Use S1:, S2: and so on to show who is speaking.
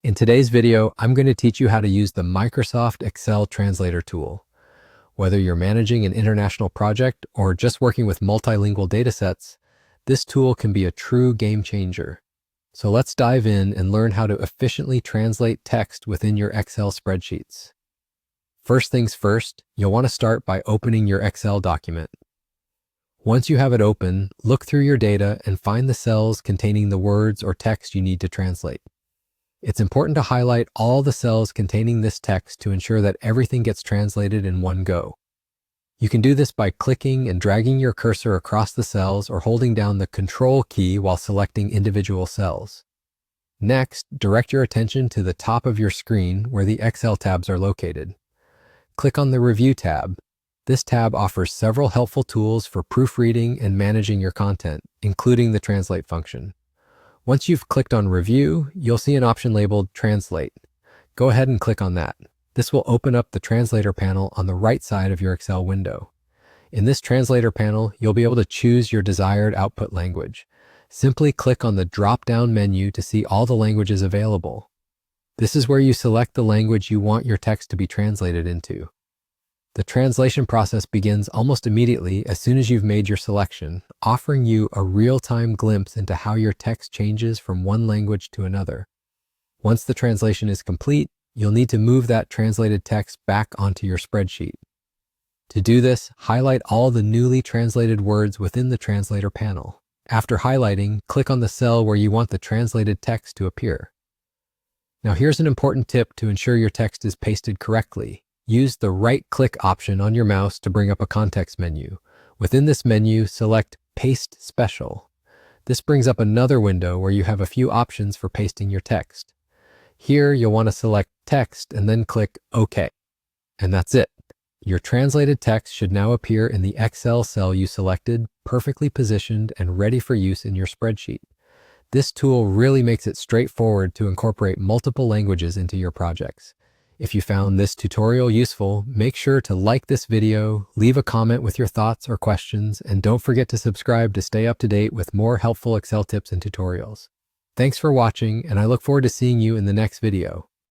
S1: In today's video, I'm going to teach you how to use the Microsoft Excel Translator tool. Whether you're managing an international project or just working with multilingual datasets, this tool can be a true game changer. So let's dive in and learn how to efficiently translate text within your Excel spreadsheets. First things first, you'll want to start by opening your Excel document. Once you have it open, look through your data and find the cells containing the words or text you need to translate. It's important to highlight all the cells containing this text to ensure that everything gets translated in one go. You can do this by clicking and dragging your cursor across the cells or holding down the Control key while selecting individual cells. Next, direct your attention to the top of your screen where the Excel tabs are located. Click on the Review tab. This tab offers several helpful tools for proofreading and managing your content, including the Translate function. Once you've clicked on Review, you'll see an option labeled Translate. Go ahead and click on that. This will open up the Translator panel on the right side of your Excel window. In this Translator panel, you'll be able to choose your desired output language. Simply click on the drop-down menu to see all the languages available. This is where you select the language you want your text to be translated into. The translation process begins almost immediately as soon as you've made your selection, offering you a real-time glimpse into how your text changes from one language to another. Once the translation is complete, you'll need to move that translated text back onto your spreadsheet. To do this, highlight all the newly translated words within the Translator panel. After highlighting, click on the cell where you want the translated text to appear. Now here's an important tip to ensure your text is pasted correctly. Use the right-click option on your mouse to bring up a context menu. Within this menu, select Paste Special. This brings up another window where you have a few options for pasting your text. Here, you'll want to select Text and then click OK. And that's it. Your translated text should now appear in the Excel cell you selected, perfectly positioned and ready for use in your spreadsheet. This tool really makes it straightforward to incorporate multiple languages into your projects. If you found this tutorial useful, make sure to like this video, leave a comment with your thoughts or questions, and don't forget to subscribe to stay up to date with more helpful Excel tips and tutorials. Thanks for watching, and I look forward to seeing you in the next video.